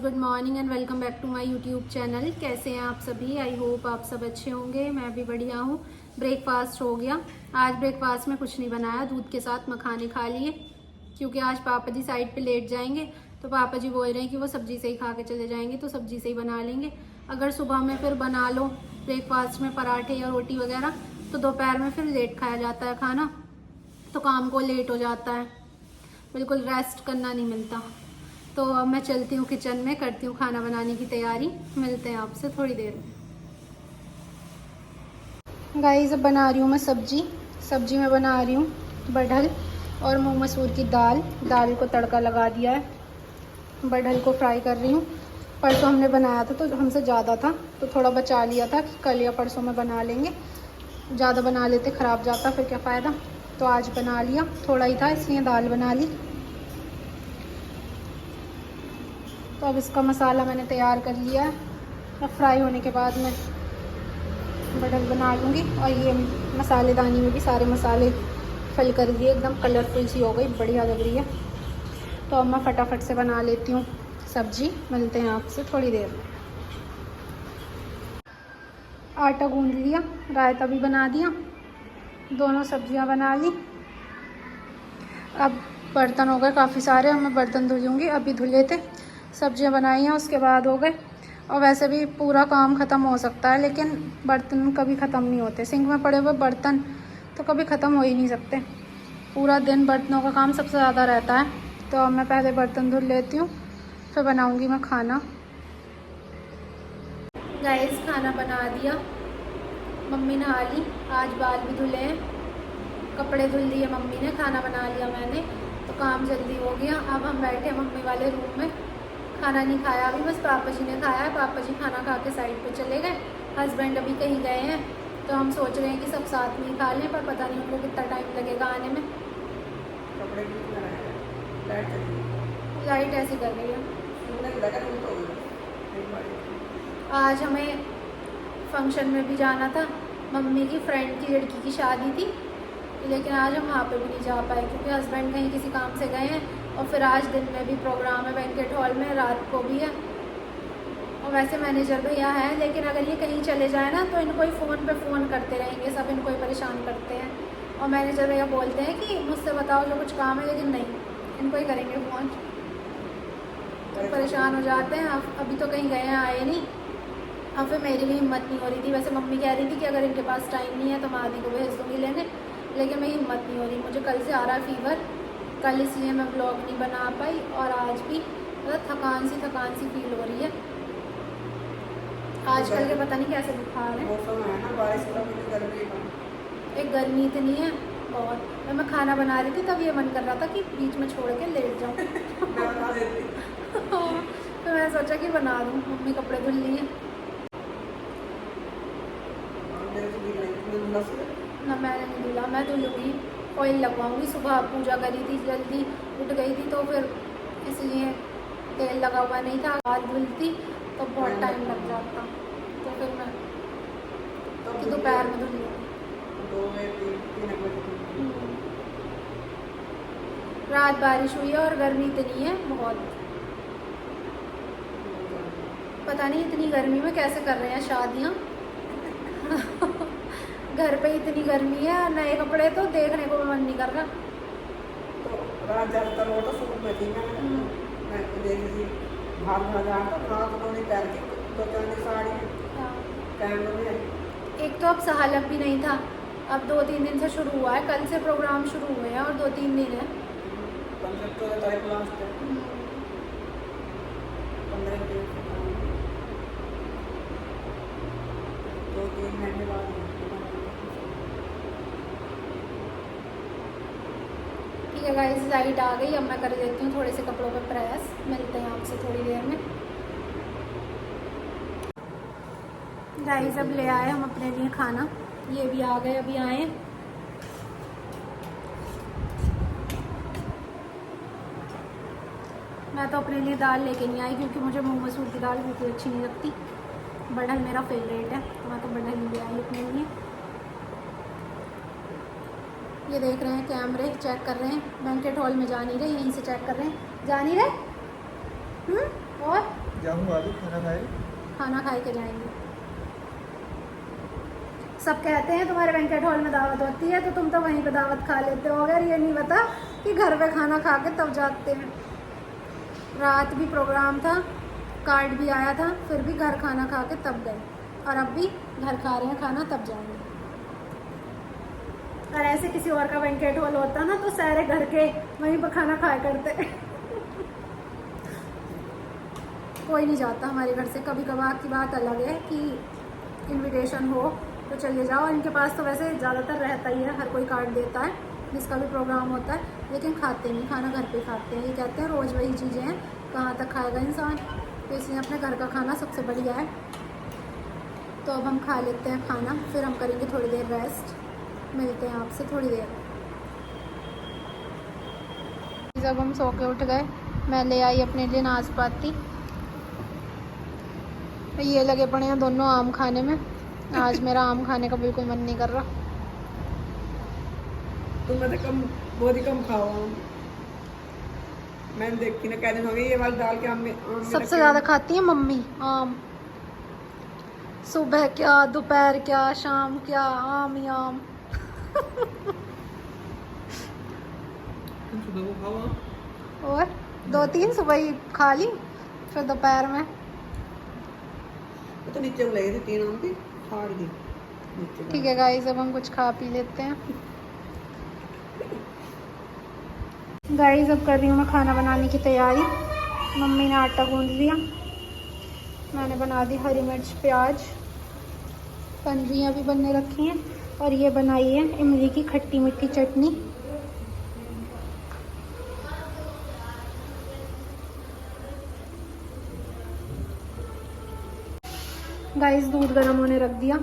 Good morning and welcome back to my YouTube channel. कैसे हैं आप सभी? आई होप आप सब अच्छे होंगे। मैं भी बढ़िया हूँ। ब्रेकफास्ट हो गया। आज ब्रेकफास्ट में कुछ नहीं बनाया, दूध के साथ मखाने खा लिए, क्योंकि आज पापा जी साइड पे लेट जाएंगे तो पापा जी बोल रहे हैं कि वो सब्जी से ही खा के चले जाएंगे, तो सब्जी से ही बना लेंगे। अगर सुबह में फिर बना लो ब्रेकफास्ट में पराठे या रोटी वगैरह, तो दोपहर में फिर लेट खाया जाता है खाना, तो काम को लेट हो जाता है, बिल्कुल रेस्ट करना नहीं मिलता। तो अब मैं चलती हूँ किचन में, करती हूँ खाना बनाने की तैयारी। मिलते हैं आपसे थोड़ी देर में। गाइस अब बना रही हूँ मैं सब्जी में बना रही हूँ बढ़ल और मूंग मसूर की दाल को तड़का लगा दिया है। बढ़ल को फ्राई कर रही हूँ। परसों हमने बनाया था तो हमसे ज़्यादा था, तो थोड़ा बचा लिया था कि कल या परसों में बना लेंगे। ज़्यादा बना लेते ख़राब जाता, फिर क्या फ़ायदा। तो आज बना लिया, थोड़ा ही था इसलिए दाल बना ली। तो अब इसका मसाला मैंने तैयार कर लिया है। अब फ्राई होने के बाद मैं बढ़ल बना लूँगी। और ये मसालेदानी में भी सारे मसाले फिल कर दिए, एकदम कलरफुल सी हो गई, बढ़िया लग रही है। तो अब मैं फटाफट से बना लेती हूँ सब्जी। मिलते हैं आपसे थोड़ी देर में। आटा गूंद लिया, रायता भी बना दिया, दोनों सब्जियां बना ली। अब बर्तन हो गए काफ़ी सारे, अब मैं बर्तन धुलूँगी। अभी धुले थे, सब्जियां बनाई हैं, उसके बाद हो गए। और वैसे भी पूरा काम ख़त्म हो सकता है, लेकिन बर्तन कभी ख़त्म नहीं होते। सिंक में पड़े हुए बर्तन तो कभी ख़त्म हो ही नहीं सकते। पूरा दिन बर्तनों का काम सबसे ज़्यादा रहता है। तो अब मैं पहले बर्तन धुल लेती हूँ, फिर बनाऊँगी मैं खाना। गाइस खाना बना दिया, मम्मी नहा ली, आज बाल भी धुले हैं, कपड़े धुल लिए मम्मी ने, खाना बना लिया मैंने, तो काम जल्दी हो गया। अब हम बैठे मम्मी वाले रूम में, खाना नहीं खाया अभी, बस पापा जी ने खाया है। पापा जी खाना खा के साइड पे चले गए, हस्बैंड अभी कहीं गए हैं। तो हम सोच रहे हैं कि सब साथ में ही खा लें, पर पता नहीं उनको कितना टाइम लगेगा आने में। लाइट ऐसी कर रही है। आज हमें फंक्शन में भी जाना था, मम्मी की फ्रेंड की लड़की की शादी थी, लेकिन आज हम वहाँ पे भी नहीं जा पाए क्योंकि हस्बैंड कहीं किसी काम से गए हैं। और फिर आज दिन में भी प्रोग्राम है बैंक्वेट हॉल में, रात को भी है। और वैसे मैनेजर भैया हैं, लेकिन अगर ये कहीं चले जाए ना तो इनको ही फ़ोन पे फ़ोन करते रहेंगे, सब इनको ही परेशान करते हैं। और मैनेजर भैया बोलते हैं कि मुझसे बताओ जो कुछ काम है, लेकिन नहीं, इनको ही करेंगे फ़ोन। तो परेशान हो जाते हैं। अभी तो कहीं गए हैं, आए नहीं। अब फिर मेरी भी हिम्मत नहीं हो रही थी। वैसे मम्मी कह रही थी कि अगर इनके पास टाइम नहीं है तो मैं आदि को भेज दूँगी लेने, लेकिन मेरी हिम्मत नहीं हो रही। मुझे कल से आ रहा है फीवर, कल इसलिए मैं ब्लॉग नहीं बना पाई। और आज भी मतलब थकान सी फील हो रही है। आजकल के पता नहीं कैसे बुखार है, एक गर्मी इतनी है बहुत। मैं खाना बना रही थी तब ये मन कर रहा था कि बीच में छोड़ के लेट जाऊँ। तो मैंने सोचा कि बना दूँ। मम्मी कपड़े धुल लिए ना, मैंने नहीं धुला, मैं धुलूँगी, ऑयल लगवाऊँगी। सुबह पूजा करी थी, जल्दी उठ गई थी, तो फिर इसलिए तेल लगा हुआ नहीं था। बाल धुलती तो बहुत टाइम लग जाता, तो फिर मैं कि दोपहर में धुल लूँगी। रात बारिश हुई है और गर्मी इतनी है बहुत, पता नहीं इतनी गर्मी में कैसे कर रहे हैं शादियाँ। घर पे इतनी गर्मी है, नए कपड़े तो देखने को मन नहीं कर रहा। तो रात ज़्यादातर वो तो सूट में थी, मैं देख रही थी भाग तो रात उन्होंने पहन के 2-4 साड़ी कैमरे में। एक तो अब सहालब भी नहीं था, अब 2-3 दिन से शुरू हुआ है, कल से प्रोग्राम शुरू हुए हैं और 2-3 दिन है। 15 तारीख लास्ट है, 15 दिन 2-3 महीने बाद। ठीक है गाइस, लाइट आ गई, अब मैं कर देती हूँ थोड़े से कपड़ों पर प्रेस। मिलते हैं आपसे थोड़ी देर में। गाइस अब ले आए हम अपने लिए खाना, ये भी आ गए, अभी आए। मैं तो अपने लिए दाल लेके नहीं आई क्योंकि मुझे मूंग मसूर की दाल बिल्कुल अच्छी नहीं लगती। बढ़ल मेरा फेवरेट है, तो मैं तो बढ़ल ही ले आई अपने लिए। ये देख रहे हैं कैमरे, चेक कर रहे हैं। बैंक्वेट हॉल में जा नहीं रहे, यहीं से चेक कर रहे हैं। जा नहीं रहे और जाऊंगा अभी खाना खाए। खाना खाए के जाएंगे। सब कहते हैं तुम्हारे बैंकेट हॉल में दावत होती है, तो तुम तो वहीं पे दावत खा लेते हो, अगर ये नहीं पता कि घर पे खाना खा के तब जाते हैं। रात भी प्रोग्राम था, कार्ड भी आया था, फिर भी घर खाना खा के तब गए, और अब भी घर खा रहे हैं खाना तब जाएंगे। और ऐसे किसी और का बैंकेट हॉल होता ना तो सारे घर के वहीं पर खाना खाया करते। कोई नहीं जाता हमारे घर से, कभी कभार की बात अलग है कि इनविटेशन हो तो चले जाओ। इनके पास तो वैसे ज़्यादातर रहता ही है, हर कोई कार्ड देता है जिसका भी प्रोग्राम होता है, लेकिन खाते नहीं, खाना घर पे खाते हैं। ये कहते हैं रोज़ वही चीज़ें हैं, कहाँ तक खाएगा इंसान, तो इसलिए अपने घर का खाना सबसे बढ़िया है। तो अब हम खा लेते हैं खाना, फिर हम करेंगे थोड़ी देर रेस्ट। मिलते हैं आपसे थोड़ी देर। जब हम सो के उठ गए, मैं ले आई अपने लिए नाशपाती। ये लगे पड़े हैं दोनों आम खाने में। आज मेरा आम खाने का बिल्कुल मन नहीं कर रहा। तुम तो कम, बहुत ही कम खाओ आम। मैंने देखी ना, कह दिन हो गई ये वाली डाल के आम में सबसे ज़्यादा खाती है मम्मी आम। सुबह क्या, दोपहर क्या, शाम क्या, आम ही आम। तुम सुबह को खाओ आम। और 2-3 सुबह ही खा ली, फिर दोपहर में। वो तो नीचे लगे थे 3 आम की, फाड़ दी। ठीक है गाइस, अब हम कुछ खा पी लेते हैं। गाइस अब कर रही हूँ मैं खाना बनाने की तैयारी। मम्मी ने आटा गूंद लिया, मैंने बना दी हरी मिर्च प्याज, पंजियाँ भी बनने रखी हैं, और ये बनाई है इमली की खट्टी मीठी चटनी। गाइस दूध गर्म होने रख दिया,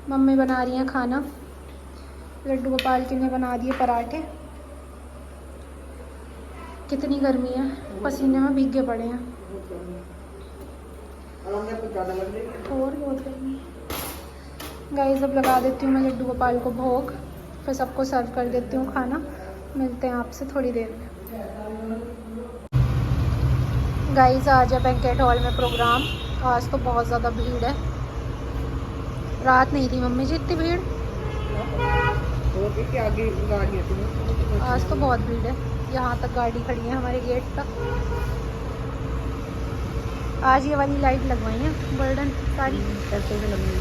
मम्मी बना रही हैं खाना। लड्डू गोपाल के लिए बना दिए पराठे। कितनी गर्मी है, पसीने में भीगे पड़े हैं और बहुत गर्मी है। गाइस अब लगा देती हूँ मैं लड्डू गोपाल को भोग, फिर सबको सर्व कर देती हूँ खाना। मिलते हैं आपसे थोड़ी देर में। गाइस आज है बैंकेट हॉल में प्रोग्राम। आज तो बहुत ज़्यादा भीड़ है, रात नहीं थी मम्मी जी इतनी भीड़। आगे गाड़ियाँ थी, आज तो बहुत भीड़ है, यहाँ तक गाड़ी खड़ी है हमारे गेट तक। आज ये वाली लाइट लगवाई है गोल्डन सारी, पैसों से लगनी।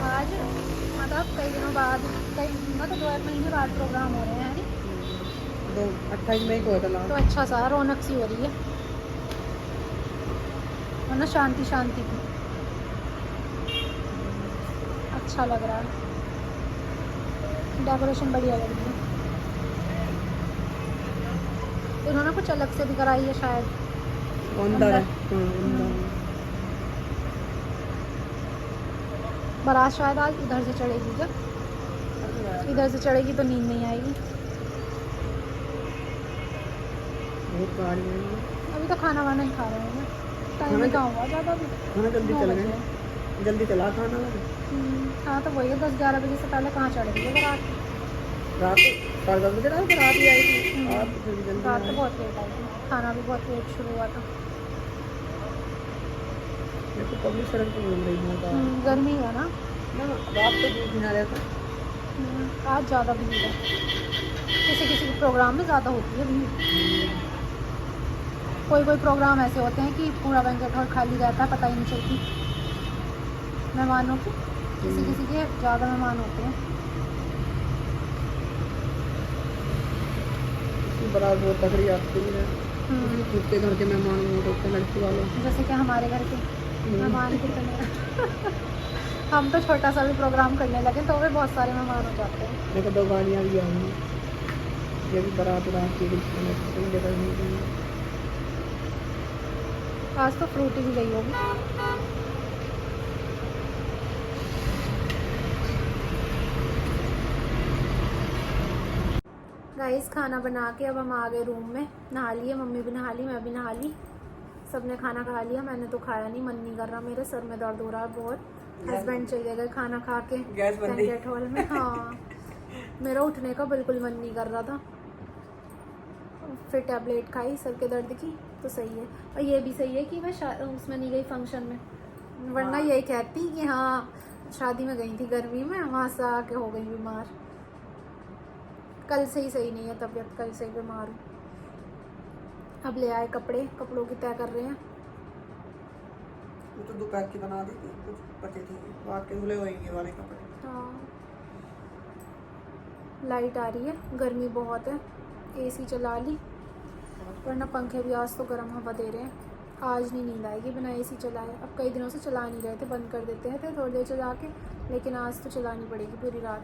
आज मतलब कई दिनों बाद, मतलब 2 महीने बाद प्रोग्राम हो रहे हैं नहीं? 28 मई को होता तो अच्छा सा रौनक सी हो रही है, वरना शांति शांति की। अच्छा लग रहा है, डेकोरेशन बढ़िया लग रही है। इन्होंने कुछ अलग से भी कराई है शायद अंदर। बारात शायद आज इधर से चढ़ेगी, क्या इधर से चढ़ेगी तो नींद नहीं आएगी। अभी तो खाना वाना ही खा रहे हैं, टाइम कहाँ हुआ ज़्यादा भी। खाना जल्दी चला गया, जल्दी चला खाना। हाँ तो वही है, 10-11 बजे से पहले कहाँ चढ़ेगी बारात। रात 10:30 बजे रात ही आई थी। रात तो बहुत लेट आई थी, खाना भी बहुत लेट शुरू हुआ था। तो पब्लिक सड़क पे घूम रही है, गर्मी है ना, रात तो धूप नहीं आ रहा था। आज ज़्यादा भीड़ है, किसी किसी प्रोग्राम में ज़्यादा होती है भीड़। कोई कोई प्रोग्राम ऐसे होते हैं कि पूरा बैंकेट हॉल खाली रहता है, पता ही नहीं चलती मेहमानों की। किसी किसी के ज़्यादा मेहमान होते हैं। बारात बहुत तगड़ी आती है, खुद के घर के मेहमान होते हैं, लड़की वाले। जैसे कि हमारे घर के मेहमान कितने हम तो छोटा सा भी प्रोग्राम करने लगे तो वे बहुत सारे मेहमान हो जाते हैं। देखो 2 गाड़ियाँ भी आई हैं, ये भी बारात की। आज तो फ्रूटी भी गई होगी। गाइस खाना बना के अब हम आ गए रूम में। नहा लिए, मम्मी भी नहा ली, मैं भी नहा ली, सबने खाना खा लिया। मैंने तो खाया नहीं, मन नहीं कर रहा, मेरे सर में दर्द हो रहा है बहुत। हस्बैंड चले गए खाना खा के गैस बंदी बैंकेट हॉल में। हाँ मेरा उठने का बिल्कुल मन नहीं कर रहा था, फिर टैबलेट खाई सर के दर्द की तो सही है। और ये भी सही है कि मैं उसमें नहीं गई फंक्शन में, वरना हाँ। यही कहती कि हाँ शादी में गई थी गर्मी में, वहाँ से आके हो गई बीमार। कल से ही सही नहीं है तबीयत, कल से ही बीमार हूँ। अब ले आए कपड़े, कपड़ों की तय कर रहे हैं। वो तो दोपहर की बना दी थी, कुछ बचे थे बाकी धुले होंगे वाले कपड़े। हाँ लाइट आ रही है, गर्मी बहुत है, एसी चला ली, वरना पंखे भी आज तो गर्म हवा दे रहे हैं। आज नहीं नींद आएगी बिना एसी चलाए। अब कई दिनों से चला नहीं रहे थे, बंद कर देते हैं थोड़ी देर चला के, लेकिन आज तो चलानी पड़ेगी पूरी रात।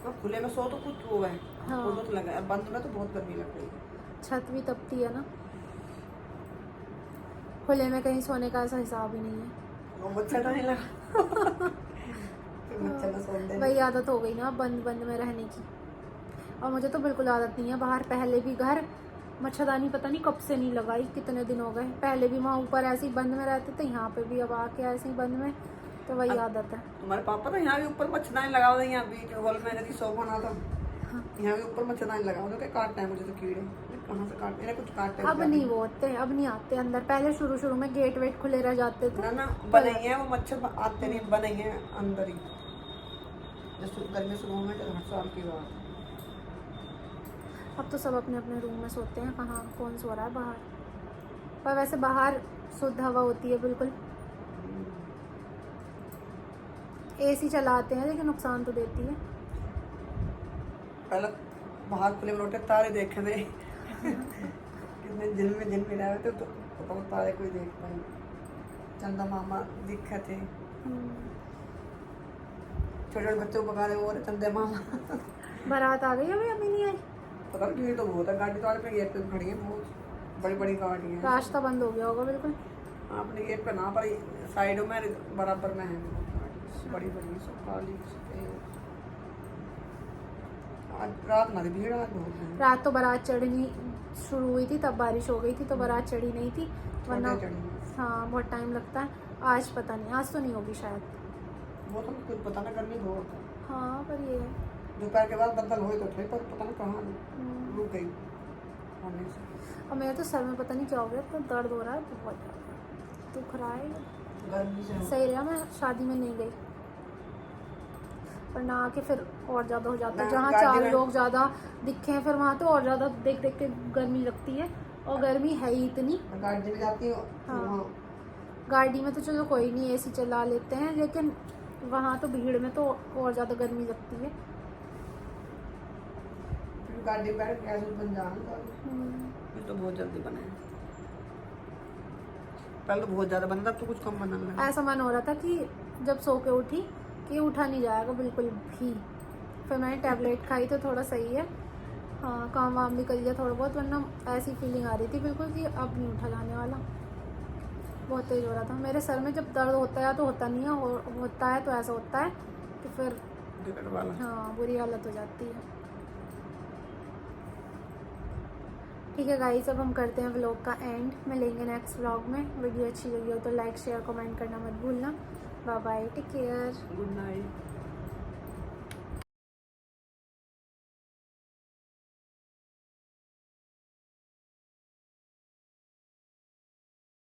अब खुले में सो तो कुछ वो है, हाँ। बहुत लगा है, बंद में तो बहुत गर्मी लग रही है। छत भी तपती है ना, खुले में कहीं सोने का ऐसा हिसाब ही नहीं है। वो मच्छर नहीं लगा फिर मच्छर में सो दे। वही आदत हो गई ना बंद बंद में रहने की। और मुझे तो बिल्कुल आदत नहीं है बाहर। पहले भी घर मच्छरदानी पता नहीं कब से नहीं लगाई, कितने दिन हो गए। पहले भी वहाँ ऊपर ऐसे ही बंद में रहते थे, यहाँ पे भी अब आके ऐसे ही बंद में, तो वही आदत है। तुम्हारे पापा तो यहाँ भी ऊपर मच्छरदानी लगा दे, यहाँ बीच हॉल में यदि सोफा ना था यहाँ भी ऊपर मच्छरदानी लगा दो। क्या काटना है मुझे तो कीड़े, कहाँ से काटते हैं, कुछ काटते हैं अब नहीं वो होते, अब नहीं आते अंदर। पहले शुरू शुरू में गेट वेट खुले रह जाते थे। ना ना बने हैं वो मच्छर, आते नहीं, बने हैं अंदर ही। जैसे गर्मी शुरू में 8 साल की बात। अब तो सब अपने अपने रूम में सोते हैं, कहाँ कौन सो रहा है बाहर। पर वैसे बाहर शुद्ध हवा होती है बिल्कुल। एसी चलाते हैं लेकिन नुकसान तो देती है। पहले बाहर खुले में रोटे तारे देखे थे कितने जिन में रहे थे तो पता नहीं तारे कोई देख पाए। चंदा मामा दिखे थे, छोटे छोटे बच्चों को पका रहे वो चंदे मामा। बारात आ गई अभी नहीं आई। पता नहीं भीड़ तो बहुत है, गाड़ी तो आपने गेट पे खड़ी है, बहुत बड़ी बड़ी गाड़ी है। रास्ता बंद हो गया होगा बिल्कुल। आपने गेट पे ना पर साइडों में बराबर में है बड़ी बड़ी सब काली सफेद। आज रात ना भीड़ आज बहुत है। रात तो बारात चढ़नी शुरू हुई थी तब बारिश हो गई थी, तो बारात चढ़ी नहीं थी, वरना हाँ बहुत टाइम लगता है। आज पता नहीं, आज तो नहीं होगी शायद। वो तो कुछ पता ना, गर्मी बहुत है। हाँ पर ये है दोपहर के बाद बदल हुए तो थे, पर पता नहीं कहाँ रुक गई होने से। और मेरे तो सर में पता नहीं क्या हो गया, तो दर्द हो रहा है बहुत ज़्यादा, दुख रहा है। गर्मी से सही रहा मैं शादी में नहीं गई, पर ना आके फिर और ज़्यादा हो जाता है। जहाँ चार लोग ज़्यादा दिखे हैं फिर वहाँ तो और ज़्यादा देख देख के गर्मी लगती है, और गर्मी है ही इतनी। गाड़ी में जाती हो। हाँ गाड़ी में तो चलो कोई नहीं, एसी चला लेते हैं, लेकिन वहाँ तो भीड़ में तो और ज़्यादा गर्मी लगती है। गाड़ी में बैठ गैस बन जाना तो बहुत जल्दी बने। पहले तो बहुत ज़्यादा बना था, तो कुछ कम बनने लगा। ऐसा मन हो रहा था कि जब सो के उठी कि उठा नहीं जाएगा बिल्कुल भी। फिर मैंने टैबलेट खाई तो थोड़ा सही है, हाँ काम वाम भी कर लिया थोड़ा बहुत, वरना ऐसी फीलिंग आ रही थी बिल्कुल कि अब नहीं उठा जाने वाला। बहुत तेज हो रहा था मेरे सर में। जब दर्द होता है तो होता नहीं है, होता है तो ऐसा होता है कि फिर हाँ बुरी हालत हो जाती है। ठीक है गाइस, अब हम करते हैं व्लॉग का एंड। मिलेंगे नेक्स्ट व्लॉग में। वीडियो अच्छी लगी हो तो लाइक शेयर कमेंट करना मत भूलना। Bye bye, take care, good night.